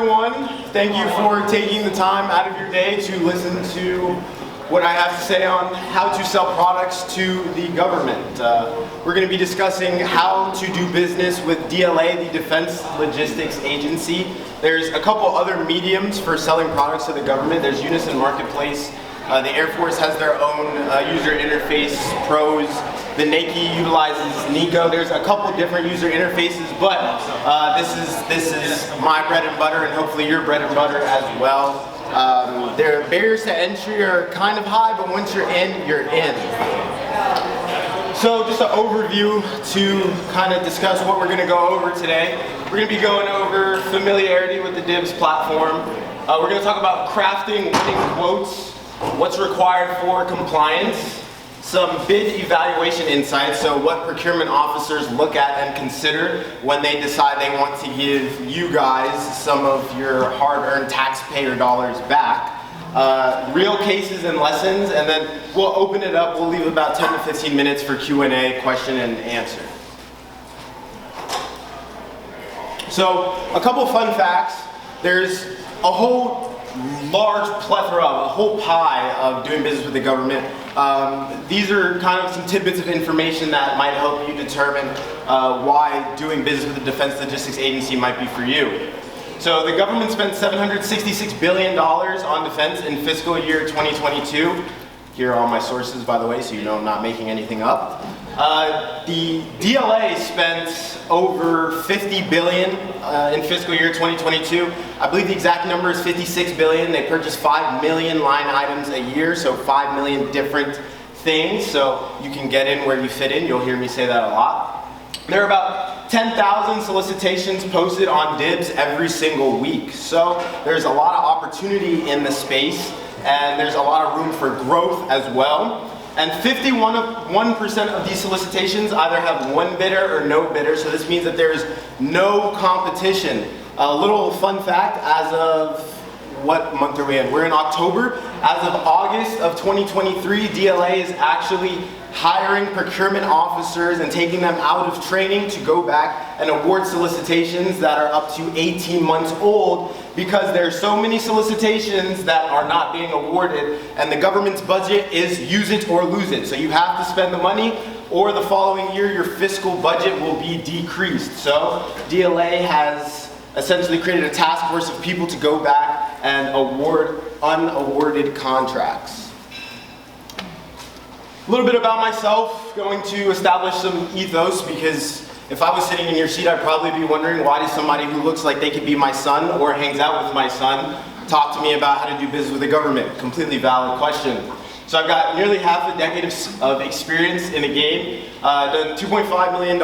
everyone. Thank you for taking the time out of your day to listen to what I have to say on how to sell products to the government. We're going to be discussing how to do business with DLA, the Defense Logistics Agency. There's a couple other mediums for selling products to the government. There's Unison Marketplace. The Air Force has their own user interface, Pros. The Navy utilizes Nico. There's a couple different user interfaces, but this is my bread and butter, and hopefully your bread and butter as well. Their barriers to entry are kind of high, but once you're in, you're in. So just an overview to kind of discuss what we're going to go over today. We're going to be going over familiarity with the DIBBS platform. We're going to talk about crafting winning quotes, what's required for compliance, some bid evaluation insights, so what procurement officers look at and consider when they decide they want to give you guys some of your hard-earned taxpayer dollars back. Real cases and lessons, and then we'll open it up. We'll leave about 10 to 15 minutes for Q&A, question and answer. So, a couple fun facts. There's a whole large plethora, a whole pie of doing business with the government. These are kind of some tidbits of information that might help you determine why doing business with the Defense Logistics Agency might be for you. So the government spent $766 billion on defense in fiscal year 2022. Here are all my sources, by the way, so you know I'm not making anything up. The DLA spent over $50 billion in fiscal year 2022. I believe the exact number is $56 billion. They purchased 5 million line items a year, so 5 million different things. So you can get in where you fit in. You'll hear me say that a lot. There are about 10,000 solicitations posted on DIBBS every single week. So there's a lot of opportunity in the space, and there's a lot of room for growth as well. And 51% of these solicitations either have one bidder or no bidder, so this means that there's no competition. A little fun fact, as of, what month are we in? We're in October. As of August of 2023, DLA is actually hiring procurement officers and taking them out of training to go back and award solicitations that are up to 18 months old, because there's so many solicitations that are not being awarded, and the government's budget is use it or lose it. So you have to spend the money, or the following year your fiscal budget will be decreased. So DLA has essentially created a task force of people to go back and award unawarded contracts. A little bit about myself, going to establish some ethos, because if I was sitting in your seat, I'd probably be wondering, why does somebody who looks like they could be my son or hangs out with my son talk to me about how to do business with the government? Completely valid question. So I've got nearly half a decade of experience in the game, done $2.5 million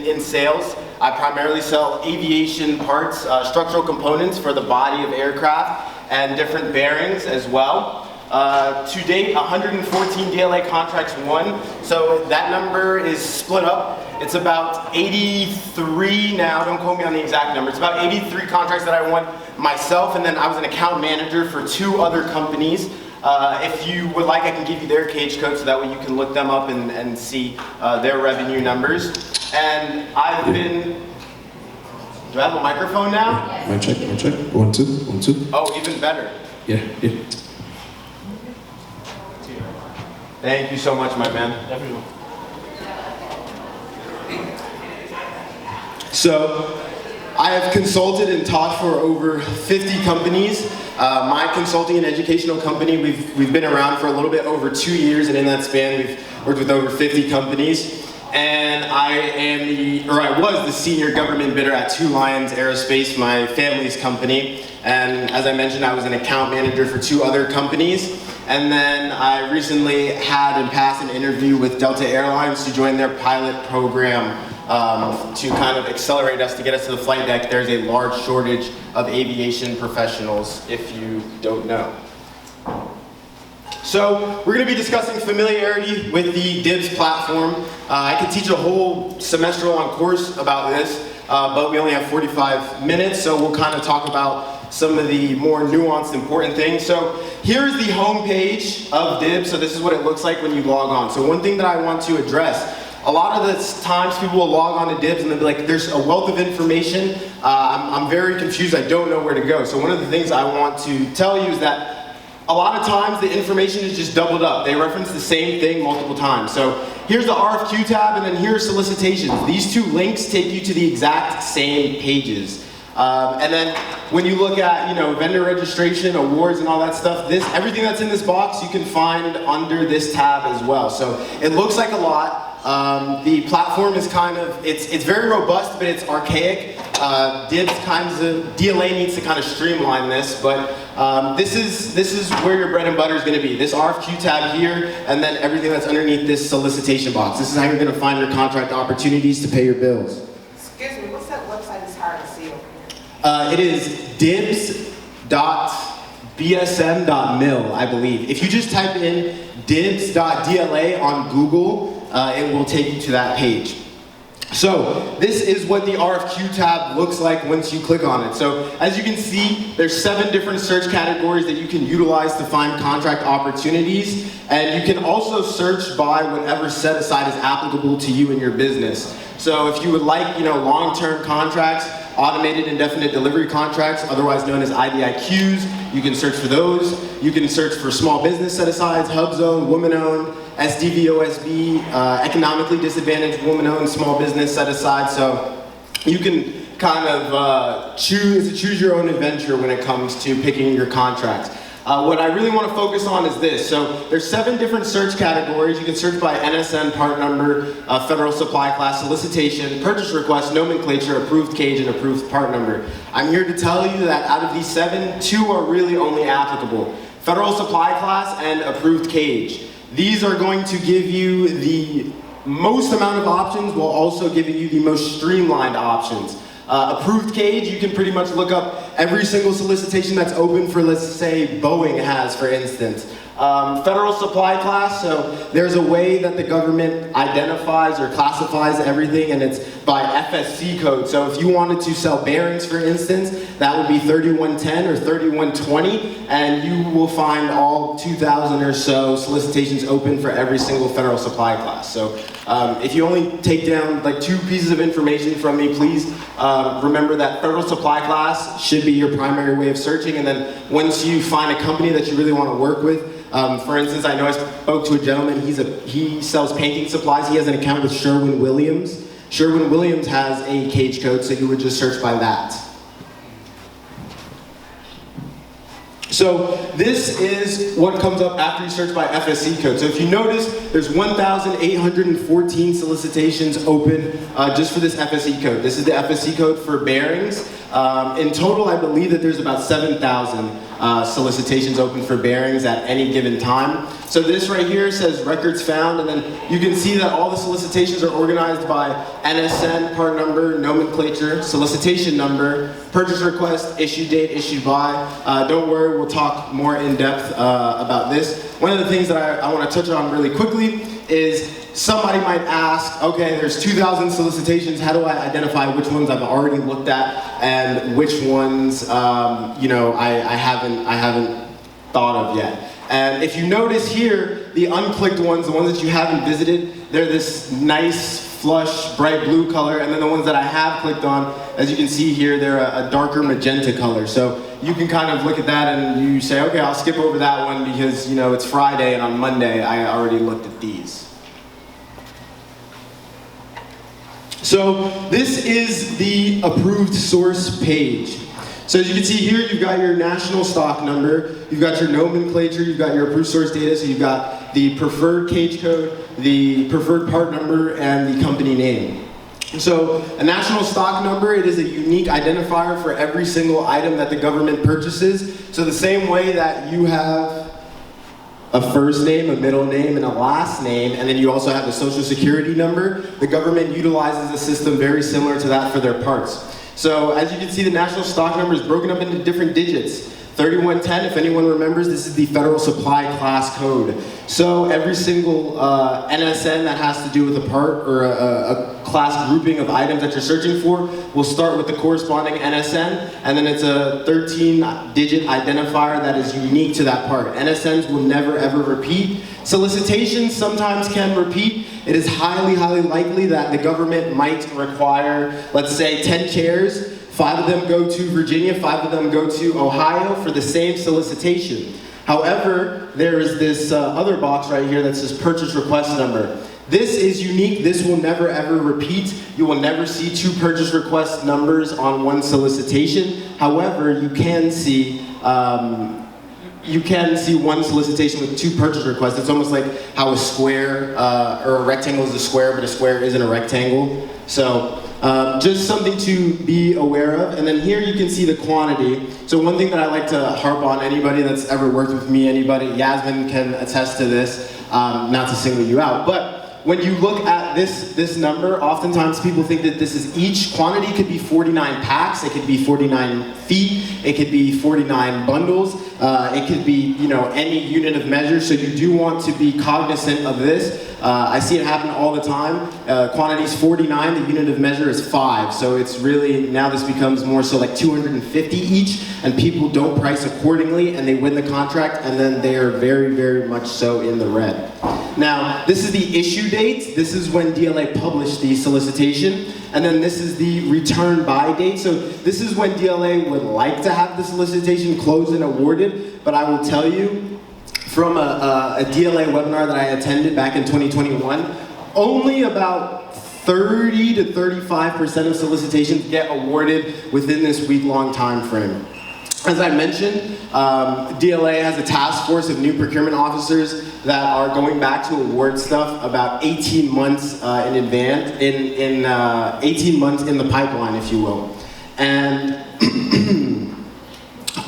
in sales. I primarily sell aviation parts, structural components for the body of aircraft, and different bearings as well. To date, 114 DLA contracts won, so that number is split up. It's about 83 now, don't quote me on the exact number. It's about 83 contracts that I won myself, and then I was an account manager for 2 other companies. If you would like, I can give you their cage code so that way you can look them up and see their revenue numbers. And I've been... Do I have a microphone now? Mic check, mic check. 1, 2, 1, 2. Oh, even better. Yeah. Thank you so much, my man. Everyone. So, I have consulted and taught for over 50 companies. My consulting and educational company, we've been around for a little bit over 2 years, and in that span we've worked with over 50 companies. And I was the senior government bidder at Two Lions Aerospace, my family's company. And as I mentioned, I was an account manager for 2 other companies. And then I recently had and passed an interview with Delta Airlines to join their pilot program to kind of accelerate us to get us to the flight deck. There's a large shortage of aviation professionals, if you don't know. So we're going to be discussing familiarity with the DIBBS platform. I could teach a whole semester-long course about this, but we only have 45 minutes, so we'll kind of talk about some of the more nuanced, important things. So here's the home page of DIBBS. So this is what it looks like when you log on. So one thing that I want to address, A lot of the times people will log on to DIBBS and they'll be like, there's a wealth of information, I'm very confused, I don't know where to go. So one of the things I want to tell you is that a lot of times the information is just doubled up. They reference the same thing multiple times. So here's the RFQ tab and then here's solicitations. These two links take you to the exact same pages. And then when you look at, vendor registration, awards, and all that stuff, everything that's in this box you can find under this tab as well. So it looks like a lot. The platform is it's very robust, but it's archaic. DLA needs to kind of streamline this, but this is where your bread and butter is going to be. This RFQ tab here, and then everything that's underneath this solicitation box. This is how you're going to find your contract opportunities to pay your bills. Excuse me, what's that website that's hard to see over here? It is dibbs.bsm.mil, I believe. If you just type in dibbs.dla on Google, it will take you to that page. So this is what the RFQ tab looks like once you click on it. So as you can see, there's 7 different search categories that you can utilize to find contract opportunities. And you can also search by whatever set aside is applicable to you and your business. So if you would like, long-term contracts, automated indefinite delivery contracts, otherwise known as IDIQs, you can search for those. You can search for small business set-asides, hub-zone, woman-owned, SDV, OSB, economically disadvantaged, woman-owned, small business set-aside. So you can kind of choose your own adventure when it comes to picking your contracts. What I really want to focus on is this. So there's 7 different search categories. You can search by NSN, part number, federal supply class, solicitation, purchase request, nomenclature, approved cage, and approved part number. I'm here to tell you that out of these 7, 2 are really only applicable. Federal supply class and approved cage. These are going to give you the most amount of options while also giving you the most streamlined options. Approved cage, you can pretty much look up every single solicitation that's open for, let's say, Boeing has, for instance. Federal supply class, so there's a way that the government identifies or classifies everything, and it's by FSC code. So if you wanted to sell bearings, for instance, that would be 3110 or 3120, and you will find all 2,000 or so solicitations open for every single federal supply class. So if you only take down like 2 pieces of information from me, please remember that federal supply class should be your primary way of searching, and then once you find a company that you really want to work with, for instance, I know I spoke to a gentleman, he sells painting supplies, he has an account with Sherwin-Williams. Sherwin-Williams has a cage code, so you would just search by that. So this is what comes up after you search by FSC code. So if you notice, there's 1,814 solicitations open just for this FSC code. This is the FSC code for bearings. In total, I believe that there's about 7,000 solicitations open for bearings at any given time. So this right here says records found, and then you can see that all the solicitations are organized by NSN, part number, nomenclature, solicitation number, purchase request, issue date, issued by. Don't worry, we'll talk more in depth about this. One of the things that I want to touch on really quickly is somebody might ask, okay, there's 2,000 solicitations, how do I identify which ones I've already looked at and which ones I haven't thought of yet. And if you notice here, the unclicked ones, the ones that you haven't visited, they're this nice, flush, bright blue color, and then the ones that I have clicked on, as you can see here, they're a darker magenta color. So you can kind of look at that and you say, okay, I'll skip over that one because it's Friday and on Monday I already looked at these. So this is the approved source page. So as you can see here, you've got your national stock number, you've got your nomenclature, you've got your approved source data, so you've got the preferred cage code, the preferred part number, and the company name. So a national stock number, it is a unique identifier for every single item that the government purchases. So the same way that you have a first name, a middle name, and a last name, and then you also have the social security number, the government utilizes a system very similar to that for their parts. So as you can see, the national stock number is broken up into different digits. 3110, if anyone remembers, this is the federal supply class code. So every single NSN that has to do with a part or a class grouping of items that you're searching for will start with the corresponding NSN, and then it's a 13-digit identifier that is unique to that part. NSNs will never ever repeat. Solicitations sometimes can repeat, it is highly, highly likely that the government might require, let's say, 10 chairs. 5 of them go to Virginia, 5 of them go to Ohio for the same solicitation. However, there is this other box right here that says purchase request number. This is unique. This will never ever repeat. You will never see 2 purchase request numbers on one solicitation. However, you can see one solicitation with 2 purchase requests. It's almost like how a square or a rectangle is a square, but a square isn't a rectangle. So just something to be aware of. And then here you can see the quantity. So one thing that I like to harp on, anybody that's ever worked with me, Yasmin can attest to this, not to single you out, but when you look at this number, oftentimes people think that this is each quantity. Could be 49 packs, it could be 49 feet, it could be 49 bundles, it could be any unit of measure. So you do want to be cognizant of this. I see it happen all the time. Quantity is 49, the unit of measure is 5. So it's really, now this becomes more so like 250 each, and people don't price accordingly, and they win the contract, and then they are very, very much so in the red. Now, this is the issue date. This is when DLA published the solicitation. And then this is the return by date. So this is when DLA would like to have the solicitation closed and awarded. But I will tell you, from a DLA webinar that I attended back in 2021, only about 30 to 35% of solicitations get awarded within this week-long time frame. As I mentioned, DLA has a task force of new procurement officers that are going back to award stuff about 18 months in advance, 18 months in the pipeline, if you will. And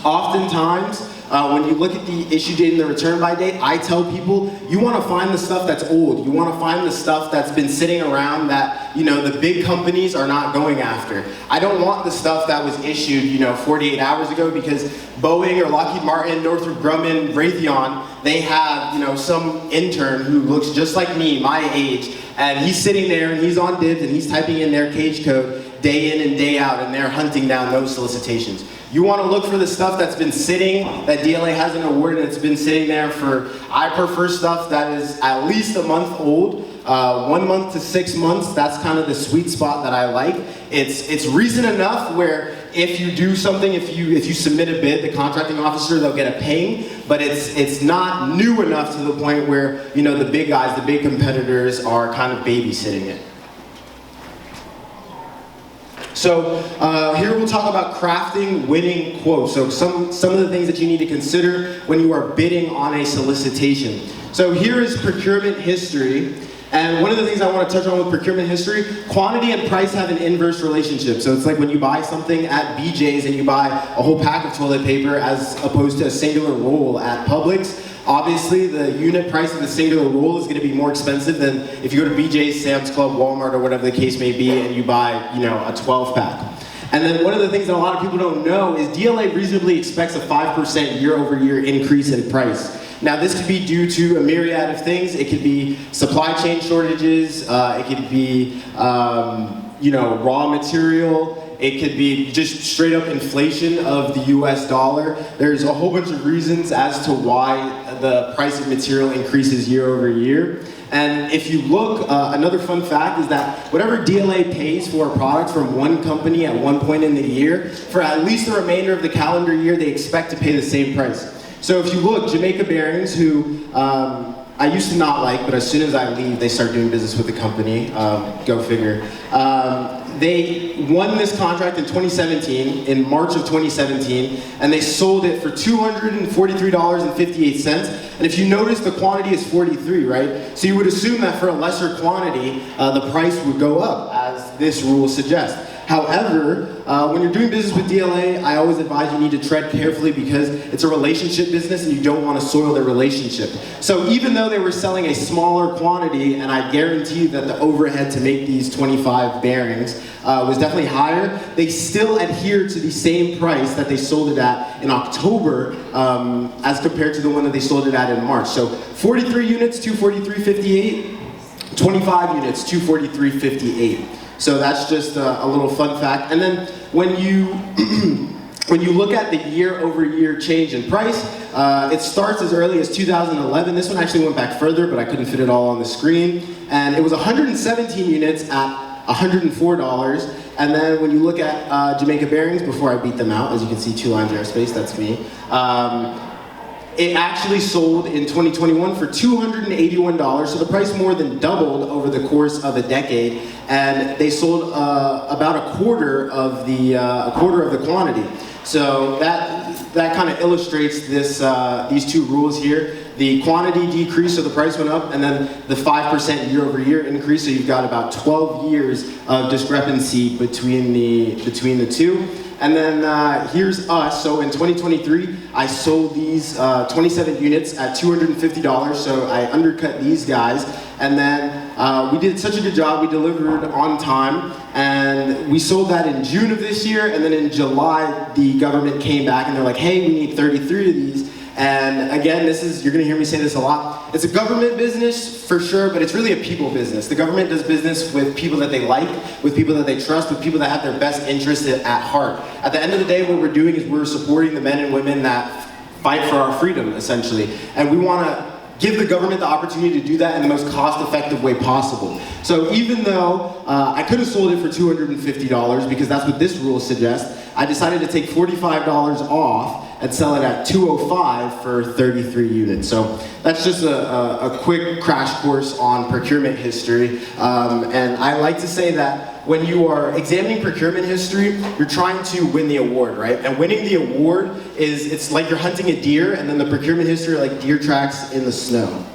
oftentimes, when you look at the issue date and the return by date, I tell people, you want to find the stuff that's old. You want to find the stuff that's been sitting around that, the big companies are not going after. I don't want the stuff that was issued, 48 hours ago, because Boeing or Lockheed Martin, Northrop Grumman, Raytheon, they have, some intern who looks just like me, my age, and he's sitting there and he's on DIBBS and he's typing in their cage code day in and day out, and they're hunting down those solicitations. You want to look for the stuff that's been sitting, that DLA hasn't awarded, and it's been sitting there for, I prefer stuff that is at least a month old, 1 month to 6 months. That's kind of the sweet spot that I like. It's recent enough where if you do something, if you submit a bid, the contracting officer, they'll get a ping, but it's not new enough to the point where, the big guys, the big competitors are kind of babysitting it. So here we'll talk about crafting winning quotes. So some of the things that you need to consider when you are bidding on a solicitation. So here is procurement history. And one of the things I want to touch on with procurement history, quantity and price have an inverse relationship. So it's like when you buy something at BJ's and you buy a whole pack of toilet paper as opposed to a singular roll at Publix. Obviously, the unit price of the singular roll is going to be more expensive than if you go to BJ's, Sam's Club, Walmart, or whatever the case may be, and you buy, a 12-pack. And then one of the things that a lot of people don't know is DLA reasonably expects a 5% year-over-year increase in price. Now, this could be due to a myriad of things. It could be supply chain shortages. It could be, raw material. It could be just straight up inflation of the US dollar. There's a whole bunch of reasons as to why the price of material increases year over year. And if you look, another fun fact is that whatever DLA pays for a product from one company at one point in the year, for at least the remainder of the calendar year, they expect to pay the same price. So if you look, Jamaica Bearings, who I used to not like, but as soon as I leave, they start doing business with the company. Go figure. They won this contract in 2017, in March of 2017, and they sold it for $243.58. And if you notice, the quantity is 43, right? So you would assume that for a lesser quantity, the price would go up, as this rule suggests. However, when you're doing business with DLA, I always advise you need to tread carefully because it's a relationship business and you don't want to soil their relationship. So even though they were selling a smaller quantity, and I guarantee you that the overhead to make these 25 bearings was definitely higher, they still adhered to the same price that they sold it at in October as compared to the one that they sold it at in March. So 43 units, $243.58, 25 units, $243.58. So that's just a little fun fact. And then when you when you look at the year-over-year change in price, it starts as early as 2011. This one actually went back further, but I couldn't fit it all on the screen. And it was 117 units at $104. And then when you look at Jamaica Bearings, before I beat them out, as you can see, 2 lines aerospace, that's me. It actually sold in 2021 for $281, so the price more than doubled over the course of a decade, and they sold about a quarter of the quantity. So that kind of illustrates these two rules here. The quantity decreased, so the price went up, and then the 5% year-over-year increase, so you've got about 12 years of discrepancy between the two. And then here's us. So in 2023, I sold these 27 units at $250, so I undercut these guys. And then we did such a good job, we delivered on time, and we sold that in June of this year, and then in July, the government came back and they're like, hey, we need 33 of these. And again, you're gonna hear me say this a lot. It's a government business for sure, but it's really a people business. The government does business with people that they like, with people that they trust, with people that have their best interests at heart. At the end of the day, what we're doing is we're supporting the men and women that fight for our freedom, essentially. And we wanna give the government the opportunity to do that in the most cost-effective way possible. So even though I could have sold it for $250 because that's what this rule suggests, I decided to take $45 off and sell it at $205 for 33 units. So that's just a quick crash course on procurement history. And I like to say that when you are examining procurement history, you're trying to win the award, right? And winning the award it's like you're hunting a deer, and then the procurement history are like deer tracks in the snow. Can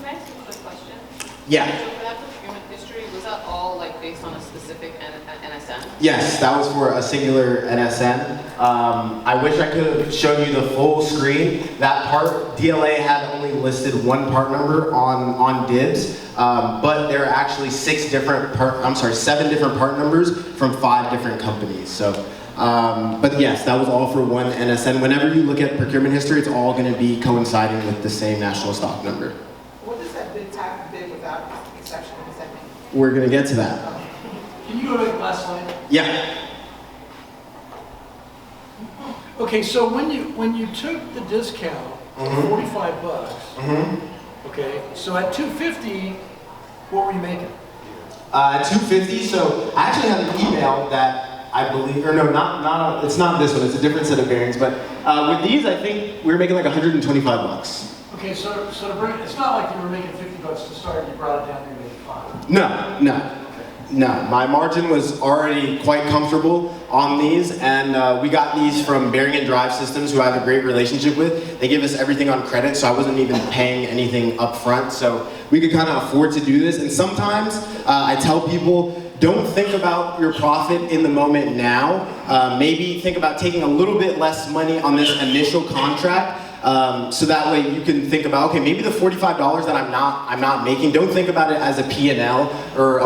I ask you a quick question? Yeah. So for that procurement history, was that all like based on a specific NSN? Yes, that was for a singular NSN. I wish I could have shown you the full screen. That part, DLA had only listed one part number on DIBBS, but there are actually 7 different part numbers from 5 different companies. So, but yes, that was all for one NSN. Whenever you look at procurement history, it's all going to be coinciding with the same national stock number. What does that bid type of bid without exception, what does that mean? We're going to get to that. Can you go to the last slide? Yeah. Okay, so when you took the discount of $45, okay, so at $250, what were you making? At $250, so I actually have an email that I believe, or no, it's not this one, it's a different set of bearings, but with these, I think we were making like 125 bucks. Okay, so to bring, it's not like you were making 50 bucks to start and you brought it down to 85. No, my margin was already quite comfortable on these, and we got these from Bearing and Drive Systems, who I have a great relationship with. They give us everything on credit, so I wasn't even paying anything up front, so we could kind of afford to do this. And sometimes I tell people, don't think about your profit in the moment now. Maybe think about taking a little bit less money on this initial contract, so that way you can think about, okay, maybe the $45 that I'm not making, don't think about it as a P&L or a